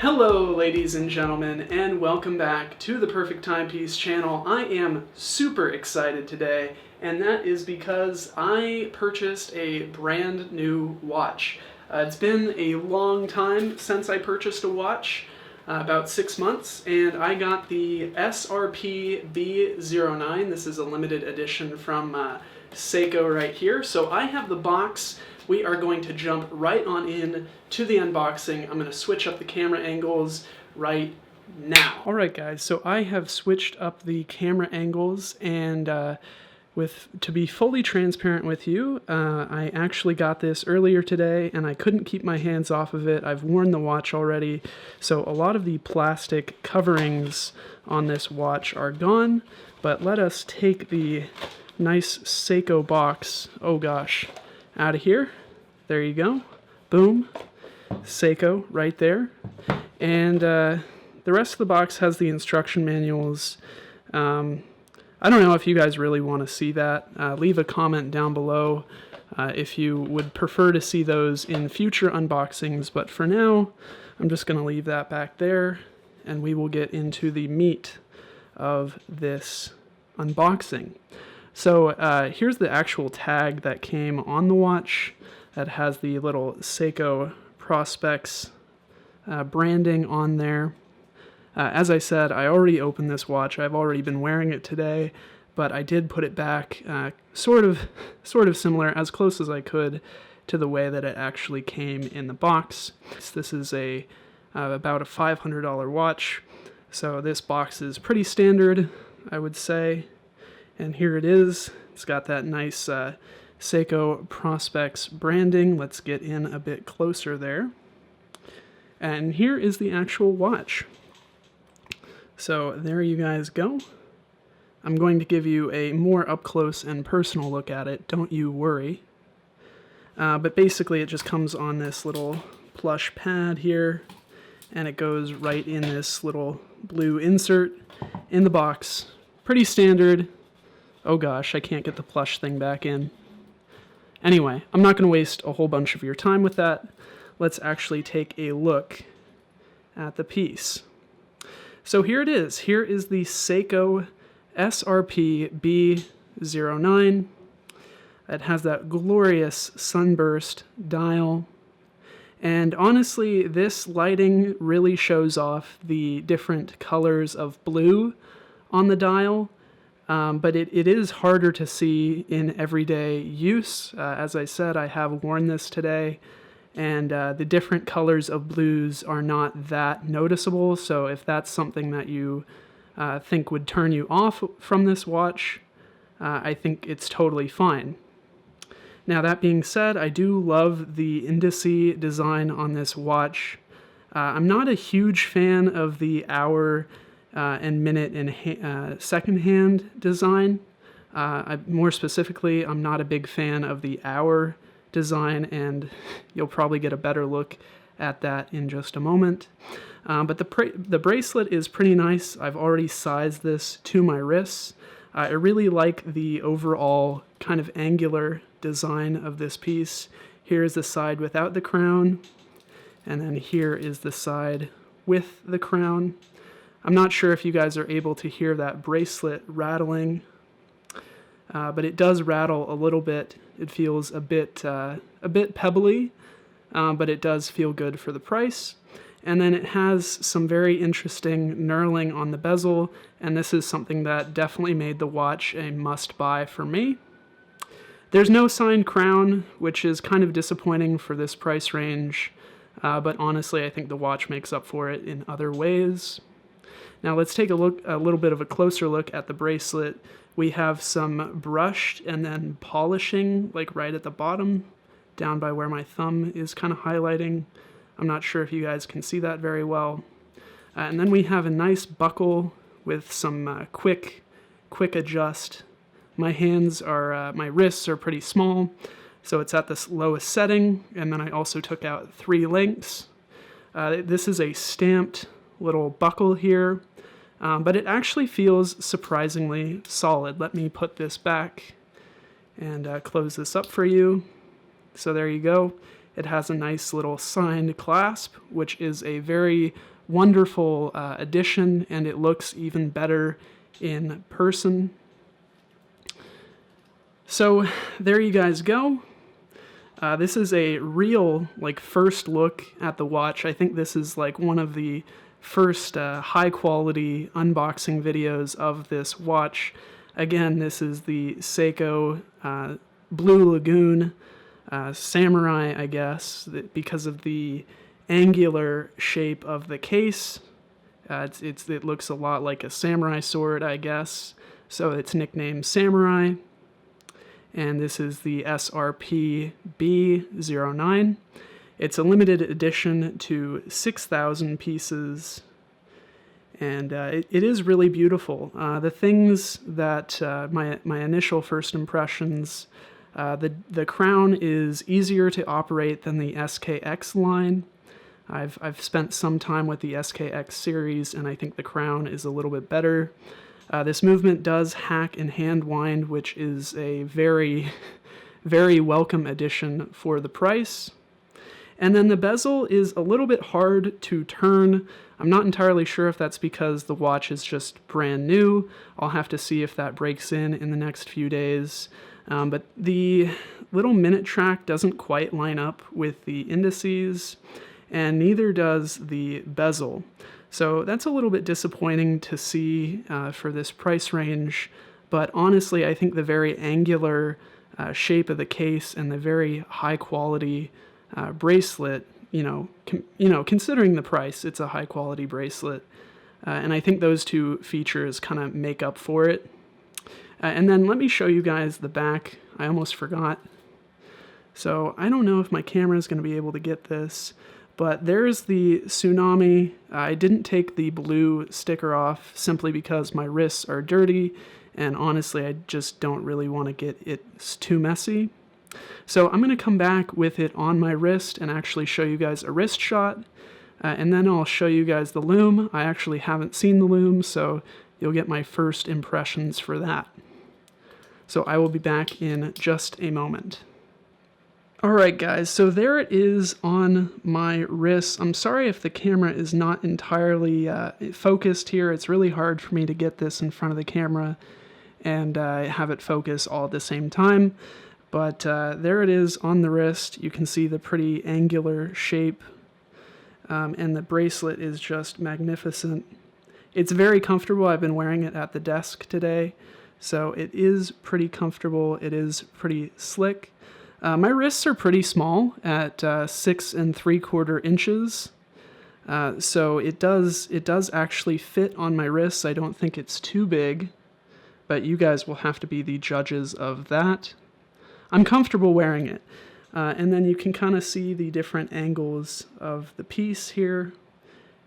Hello ladies and gentlemen, and welcome back to the Perfect Timepiece channel. I am super excited today, and that is because I purchased a brand new watch. It's been a long time since I purchased a watch, about 6 months, and I got the SRPB09. This is a limited edition from Seiko right here. So I have the box. We are going to jump right on in to the unboxing. I'm going to switch up the camera angles right now. Alright guys, so I have switched up the camera angles, and to be fully transparent with you, I actually got this earlier today and I couldn't keep my hands off of it. I've worn the watch already, so a lot of the plastic coverings on this watch are gone, but let us take the nice Seiko box, oh gosh, out of here. There you go. Boom. Seiko right there. And the rest of the box has the instruction manuals. I don't know if you guys really want to see that. Leave a comment down below if you would prefer to see those in future unboxings, but for now, I'm just going to leave that back there, and we will get into the meat of this unboxing. So here's the actual tag that came on the watch that has the little Seiko Prospects branding on there. As I said, I already opened this watch. I've already been wearing it today, but I did put it back sort of similar, as close as I could, to the way that it actually came in the box. This is about a $500 watch, so this box is pretty standard, I would say. And here it is. It's got that nice Seiko Prospects branding. Let's get in a bit closer there. And here is the actual watch. So there you guys go. I'm going to give you a more up-close and personal look at it, don't you worry. But basically it just comes on this little plush pad here, and it goes right in this little blue insert in the box. Pretty standard. Oh gosh, I can't get the plush thing back in. Anyway, I'm not going to waste a whole bunch of your time with that. Let's actually take a look at the piece. So here it is. Here is the Seiko SRPB09. It has that glorious sunburst dial. And honestly, this lighting really shows off the different colors of blue on the dial. But it is harder to see in everyday use. As I said, I have worn this today, and the different colors of blues are not that noticeable, so if that's something that you think would turn you off from this watch, I think it's totally fine. Now that being said, I do love the indice design on this watch. I'm not a huge fan of the hour and minute and second hand design. More specifically, I'm not a big fan of the hour design, and you'll probably get a better look at that in just a moment. But the bracelet is pretty nice. I've already sized this to my wrists. I really like the overall kind of angular design of this piece. Here is the side without the crown, and then here is the side with the crown. I'm not sure if you guys are able to hear that bracelet rattling, but it does rattle a little bit. It feels a bit pebbly, but it does feel good for the price. And then it has some very interesting knurling on the bezel, and this is something that definitely made the watch a must-buy for me. There's no signed crown, which is kind of disappointing for this price range, but honestly, I think the watch makes up for it in other ways. Now let's take a little bit of a closer look at the bracelet. We have some brushed and then polishing, like right at the bottom, down by where my thumb is kind of highlighting. I'm not sure if you guys can see that very well. And then we have a nice buckle with some quick adjust. My wrists are pretty small, so it's at the lowest setting, and then I also took out 3 links. This is a stamped little buckle here, but it actually feels surprisingly solid. Let me put this back and close this up for you. So there you go. It has a nice little signed clasp, which is a very wonderful addition, and it looks even better in person. So there you guys go. This is a real, like, first look at the watch. I think this is like one of the first high quality unboxing videos of this watch. Again, this is the Seiko Blue Lagoon Samurai, I guess, because of the angular shape of the case. It looks a lot like a samurai sword, I guess, so it's nicknamed Samurai. And this is the SRPB09. It's a limited edition to 6,000 pieces, and it is really beautiful. The things that my initial first impressions, the crown is easier to operate than the SKX line. I've spent some time with the SKX series, and I think the crown is a little bit better. This movement does hack and hand wind, which is a very, very welcome addition for the price. And then the bezel is a little bit hard to turn. I'm not entirely sure if that's because the watch is just brand new. I'll have to see if that breaks in the next few days. But the little minute track doesn't quite line up with the indices, and neither does the bezel. So that's a little bit disappointing to see for this price range, but honestly, I think the very angular shape of the case and the very high quality bracelet, considering the price, it's a high quality bracelet, and I think those two features kind of make up for it. And then let me show you guys the back. I almost forgot. So I don't know if my camera is going to be able to get this, but there's the Tsunami. I didn't take the blue sticker off simply because my wrists are dirty, and honestly, I just don't really want to get it too messy. So I'm going to come back with it on my wrist and actually show you guys a wrist shot, and then I'll show you guys the Lume. I actually haven't seen the Lume, so you'll get my first impressions for that. So I will be back in just a moment. Alright guys, so there it is on my wrist. I'm sorry if the camera is not entirely focused here. It's really hard for me to get this in front of the camera and have it focus all at the same time. But there it is on the wrist. You can see the pretty angular shape, and the bracelet is just magnificent. It's very comfortable. I've been wearing it at the desk today, so it is pretty comfortable. It is pretty slick. My wrists are pretty small at 6 3/4 inches, so it does actually fit on my wrists. I don't think it's too big, but you guys will have to be the judges of that. I'm comfortable wearing it, and then you can kind of see the different angles of the piece here.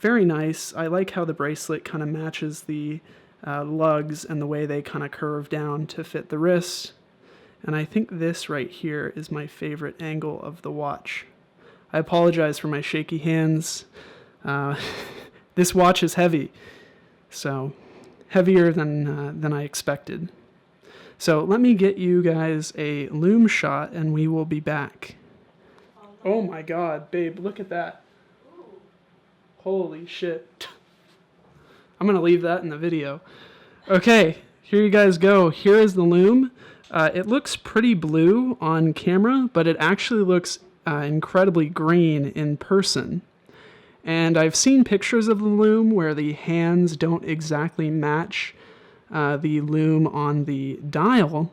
Very nice. I like how the bracelet kind of matches the lugs and the way they kind of curve down to fit the wrists. And I think this right here is my favorite angle of the watch. I apologize for my shaky hands. This watch is heavy, so heavier than I expected. So let me get you guys a Lume shot and we will be back. Oh my god, babe, look at that. Holy shit. I'm gonna leave that in the video. Okay, here you guys go. Here is the Lume. It looks pretty blue on camera, but it actually looks incredibly green in person. And I've seen pictures of the Lume where the hands don't exactly match the Lume on the dial,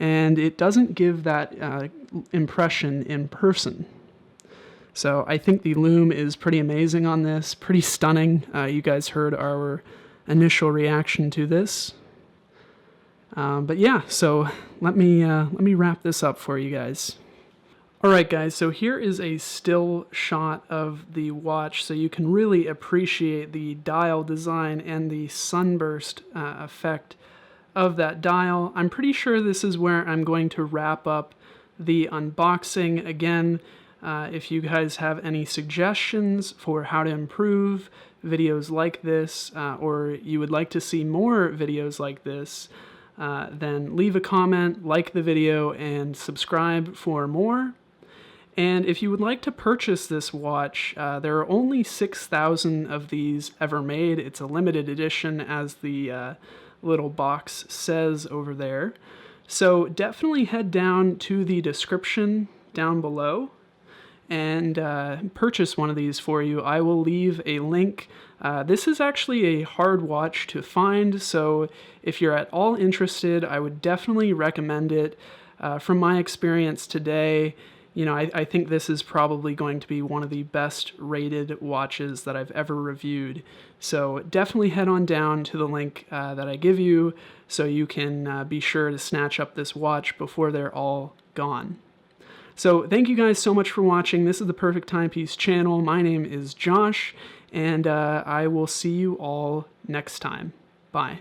and it doesn't give that impression in person. So I think the Lume is pretty amazing on this, pretty stunning. You guys heard our initial reaction to this. But yeah, so let me wrap this up for you guys. Alright guys, so here is a still shot of the watch so you can really appreciate the dial design and the sunburst effect of that dial. I'm pretty sure this is where I'm going to wrap up the unboxing. Again, if you guys have any suggestions for how to improve videos like this, or you would like to see more videos like this, then leave a comment, like the video, and subscribe for more. And if you would like to purchase this watch, there are only 6,000 of these ever made. It's a limited edition, as the little box says over there. So definitely head down to the description down below and purchase one of these for you. I will leave a link. This is actually a hard watch to find, so if you're at all interested, I would definitely recommend it. From my experience today, you know, I think this is probably going to be one of the best rated watches that I've ever reviewed. So definitely head on down to the link that I give you so you can be sure to snatch up this watch before they're all gone. So thank you guys so much for watching. This is the Perfect Timepiece channel. My name is Josh, and I will see you all next time. Bye.